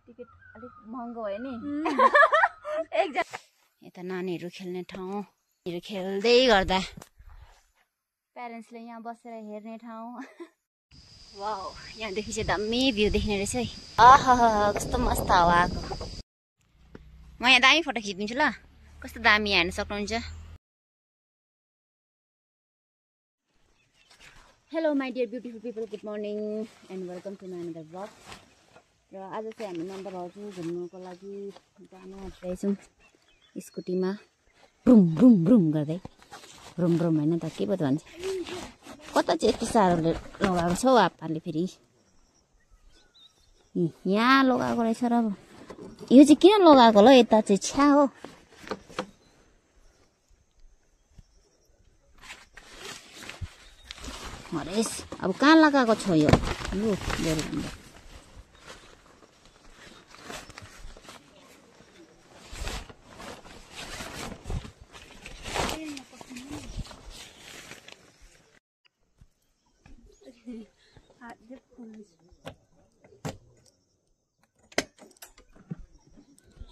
Ticket अलिक महँगो भयो नि यता नानीहरू खेल्ने ठाउँहरू खेल्दै गर्दा प्यारेन्ट्सले यहाँ बसेर हेर्ने ठाउँ वाउ यहाँदेखि चाहिँ दामी भ्यू देख्ने रहेछ है आहा कस्तो मस्त हावा आएको म यहाँ दामी फोटो खिचिदिन्छु ल कस्तो दामी हेर्न सक्नुहुन्छ hello my dear beautiful people good morning and welcome to my another blog र आज चाहिँ हामी नन्द भाउजू घुम्नुको लागि जानु आँटिरहेछौँ स्कुटीमा भ्रुम भ्रुम भ्रुम गर्दै भ्रुम भ्रुम होइन त के पो त भन्छ कता चाहिँ यति साह्रो लगाएको छ हौ आप्पाले फेरि यहाँ लगाएको रहेछ र अब यो चाहिँ किन लगाएको ल यता चाहिँ छ्या हो हरेस अब कहाँ लगाएको छ यो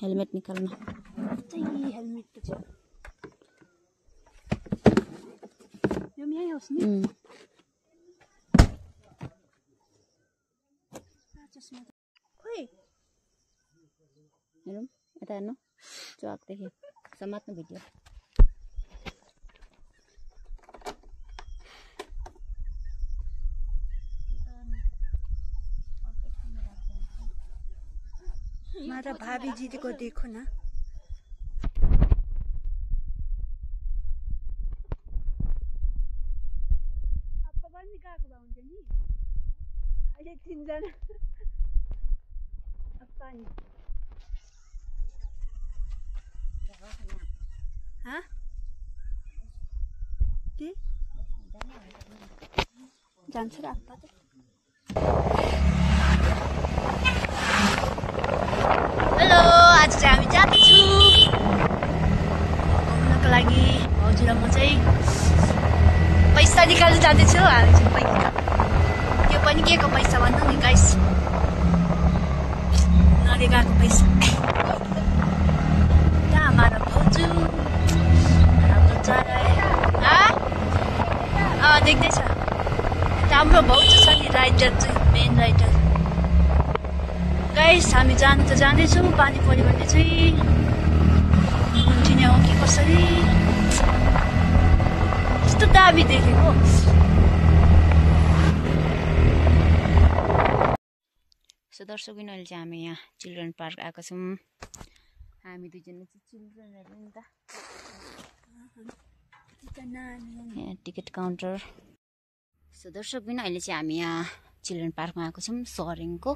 हेलमेट निकाल्नु हेलमेट त छ यो यही होस् नि खोइ हेरौँ यता हेर्नु चुवाक देख्यो समात्नु भिडियो मारा भाभी जीको देखो न आपको पनि निकाएको भए हुन्छ नि अहिले तीनजना पानी हाँ के जान्छ र आप्पा त हेलो आज चाहिँ हामी जाँदैछौँ घुम्नको लागि भाउजू र म चाहिँ पैसा निकाल्नु जाँदैछु हामी चाहिँ त्यो पनि के को पैसा भन्नु नि गाइस नरेगाको पैसा त्यहाँ हाम्रो भाउजू हाम्रो चरा देख्दैछ हाम्रो भाउजू छ नि राइडर चाहिँ मेन राइडर गाइस हामी जानु त जाँदैछौँ पानी पऱ्यो भने चाहिँ कन्टिन्यू हो कि कसरी यस्तो दामी देखेको सो दर्शकबिन अहिले चाहिँ हामी यहाँ चिल्ड्रेन पार्क आएको छौँ हामी दुईजना चाहिँ चिल्ड्रेनहरू नि त यहाँ टिकट काउन्टर सो दर्शकबिन अहिले चाहिँ हामी यहाँ चिल्ड्रेन पार्कमा आएको छौँ सरेङको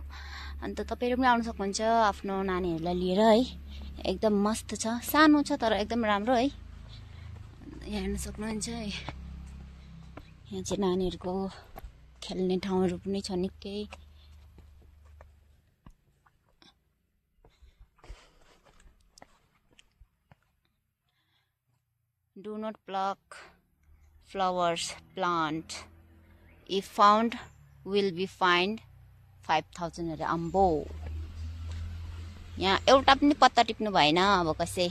अन्त तपाईँहरू पनि आउनु सक्नुहुन्छ आफ्नो नानीहरूलाई लिएर है एकदम मस्त छ सानो छ तर एकदम राम्रो है यहाँ हेर्न सक्नुहुन्छ है यहाँ चाहिँ नानीहरूको खेल्ने ठाउँहरू पनि छ निकै do not pluck flowers plant if found will be find 5000 अरे अम्बो यहाँ एउटा पनि पत्ता टिप्नु भएन अब कसै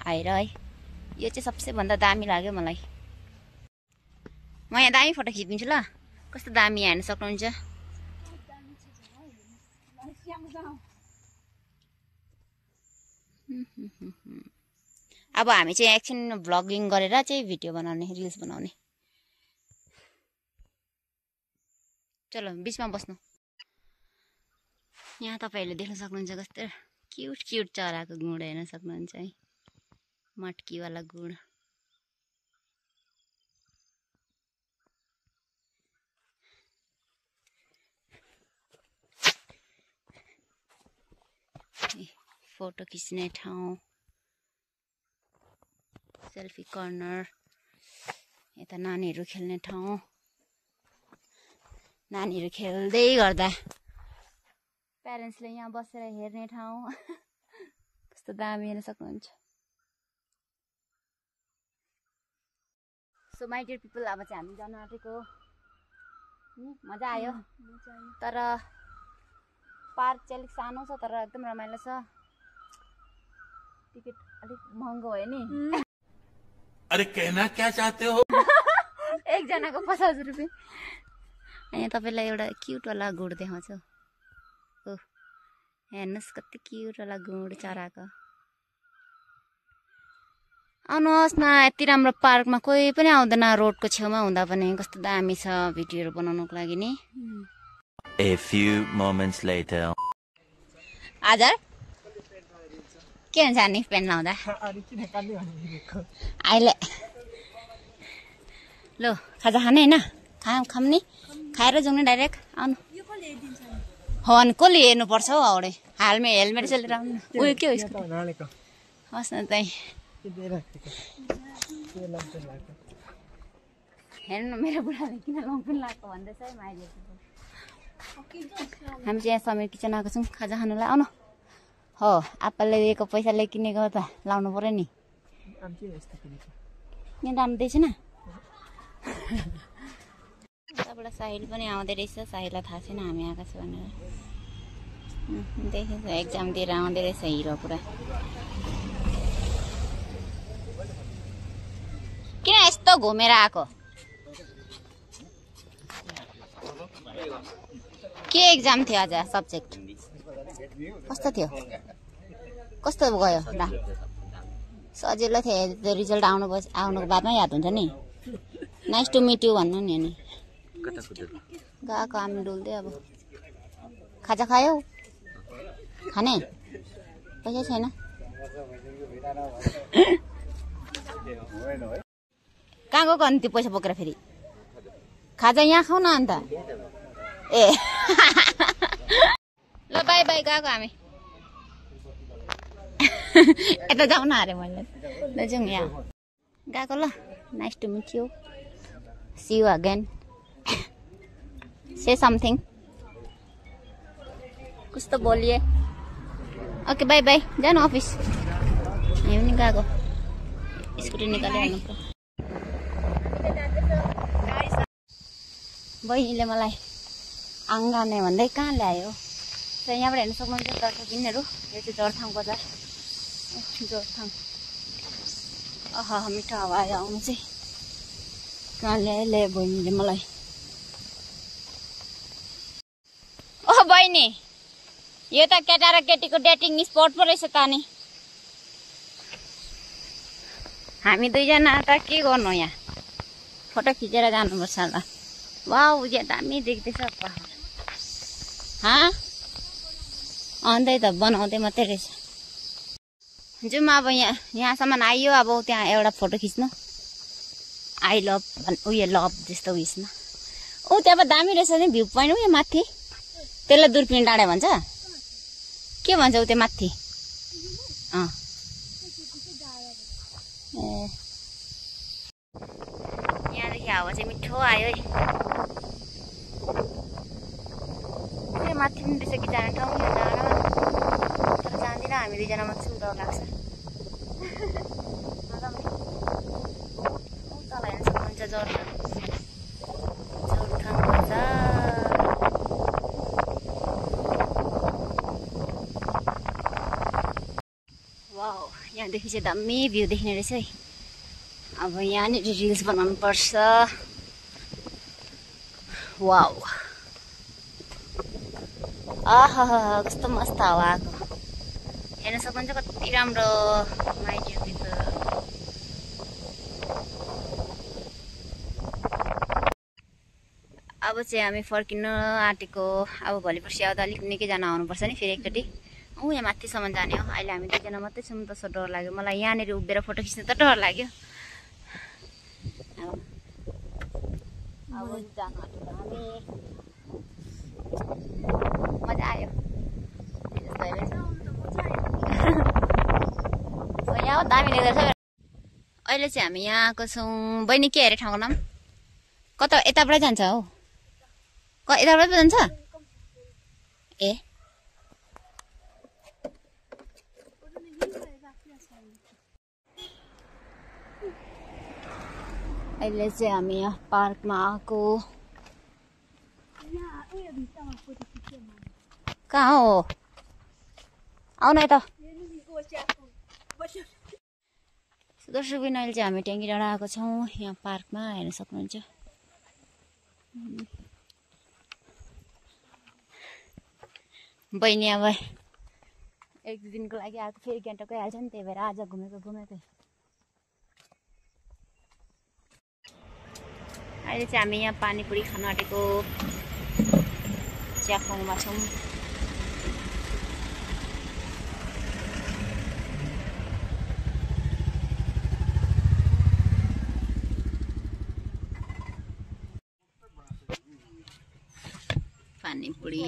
आएर है यो चाहिँ सबसे भन्दा दामी लाग्यो मलाई म यहाँ दामी फोटो खिचिदिन्छु ल कस्तो दामी हेर्न सक्नुहुन्छ अब हामी चाहिँ एकछिन भ्लगिङ गरेर चाहिँ भिडियो बनाउने रिल्स बनाउने चलो बिचमा बस्नु यहाँ तपाईँहरूले देख्न सक्नुहुन्छ कस्तो क्युट क्युट चराको गुँड हेर्न सक्नुहुन्छ है मटकीवाला गुँड फोटो खिच्ने ठाउँ सेल्फी कर्नर यता नानीहरू खेल्ने ठाउँ नानीहरू खेल्दै गर्दा प्यारेन्ट्सले यहाँ बसेर हेर्ने ठाउँ कस्तो दामी हेर्न सक्नुहुन्छ सो माई डियर पिपल अब चाहिँ हामी जान आँटेको मजा आयो तर पार्क चाहिँ अलिक सानो छ तर एकदम रमाइलो छ टिकट अलिक महँगो भयो नि अरे कहना क्या चाहते हो एकजनाको 50 रुपियाँ अनि तपाईलाई एउटा क्युट वाला गुड देखाउँछु ओ हेर्नुस् कति क्युट वाला गुड चराको आउनुहोस् न यति राम्रो पार्कमा कोही पनि आउँदैन रोडको छेउमा हुँदा पनि कस्तो दामी छ भिडियोहरू बनाउनको लागि नि A few moments later. हजुर के हुन्छ नि पेन लाउँदा अहिले लो खाजा खाने हैन खाम नि खाएर जाउँ नि डाइरेक्ट आउनु हो अनि कसले हेर्नुपर्छ हौ औडे हेलमेट चाहिँ लिएर आउनु उयो के हो यसको होस् न त्यही हेर्नु मेरो बुढाले किन लङ पेन लगाएको भन्दैछ है माइले हामी चाहिँ यहाँ समीर किचन आएको छौँ खाजा खानुलाई आउनु हो आप्पाले दिएको पैसाले किनेको त लाउनु पर्यो नि यहाँ राम्रो देख्छु न उताबाट साहिल पनि आउँदै रहेछ साहिललाई थाहा छैन हामी आएको छौँ भनेर देखेछ एक्जाम दिएर आउँदै रहेछ हिरो पुरा किन यस्तो घुमेर आएको के एक्जाम थियो आज सब्जेक्ट कस्तो थियो कस्तो गयो सजिलो थियो रिजल्ट आउनुको बादमा याद हुन्छ नि नाइस टु मिट यु भन्नु नि अनि गएको हामी डुल्दै अब खाजा खायौ खाने पैसा छैन कहाँ गएको अनि त्यो पैसा बोकेर फेरि खाजा यहाँ खाऊ न अन्त ए ल बाई बाई गएको हामी यता जाउँ न अरे मैले ल जाउँ यहाँ गएको ल nice to meet you see you again say something कस्तो बोलिए ओके बाई बाई जानु अफिस हामी पनि गएको स्कुटी निकालिहाल्नु पर्यो बहिनीले मलाई आङ्गाने भन्दै कहाँ ल्यायो र यहाँबाट हेर्न सक्नुहुन्छ जर्थापिनहरू यो चाहिँ जर्थाङ बजार जर्थाङ अह मिठो हावा आयो आउनु चाहिँ कहाँ ल्यायो बहिनीले मलाई ओह बहिनी यो त केटा र केटीको डेटिङ स्पट पो रहेछ त नि हामी दुईजना त के गर्नु यहाँ फोटो खिचेर जानुपर्छ होला वाउ यहाँ दामी देख्दैछ पहाड अन्त त बनाउँदै मात्रै रहेछ जाउँ अब यहाँसम्म आइयो अब त्यहाँ एउटा फोटो खिच्नु आई लभ उयो लभ जस्तो उयसमा ऊ त्यहाँ दामी रहेछ नि भ्यू पोइन्ट उयो माथि त्यसलाई दुर्पिन डाँडा भन्छ के भन्छ ऊ त्यो माथि ए यहाँदेखि हावा चाहिँ मिठो आयो है माथि पनि रहेछ कि जाने ठाउँ यो डाँडामा तर जाँदिनँ हामी दुईजना मात्रै डर लाग्छ तल हेर्न सक्नुहुन्छ जोरथाङ बजार वाउ यहाँदेखि चाहिँ दामी भ्यू देख्ने रहेछ है अब यहाँनिर रिल्स बनाउनु पर्छ वाउ आहा कस्तो मस्त हावा आएको हेर्न सक्नुहुन्छ कति राम्रो माइडियो भित्र अब चाहिँ हामी फर्किनु आँटेको अब भोलि पर्सि आउँदा अलिक निकैजना आउनुपर्छ नि फेरि एकचोटि यहाँ माथिसम्म जाने हो अहिले हामी दुईजना मात्रै छौँ तसो डर लाग्यो मलाई यहाँनिर उभिएर फोटो खिच्नु त डर लाग्यो अब जानु आँटेको हामी मजा आयो यहाँ दामी देख्दैछ अहिले चाहिँ हामी यहाँ आएको छौँ बहिनी के अरे ठाउँको नाम कता यताबाट जान्छ हौ यताबाट पो जान्छ ए अहिले चाहिँ हामी यहाँ पार्कमा आएको कहाँ हो आउन है त दर्शक बिन अहिले चाहिँ हामी ट्याङ्की डाँडा आएको छौँ यहाँ पार्कमा हेर्न सक्नुहुन्छ बहिनी अब एक दिनको लागि आएको फेरि गान्तोकै हाल्छ नि त्यही भएर आज घुमेकै अहिले चाहिँ हामी यहाँ पानीपुरी खान आँटेको च्याखुङमा छौँ पानीपुरी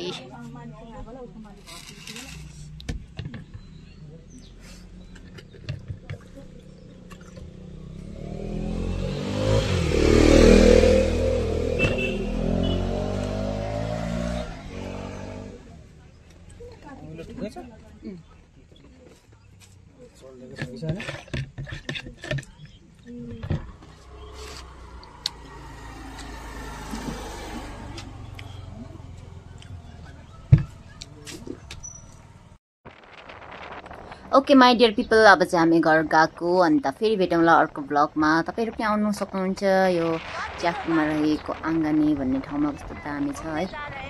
ओके माई डियर पिपल अब चाहिँ हामी घर गएको अन्त फेरि भेटौँला अर्को ब्लगमा तपाईँहरू पनि आउनु सक्नुहुन्छ यो च्याखुङमा रहेको आङ्गानी भन्ने ठाउँमा कस्तो दामी छ है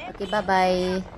ओके बाई बाई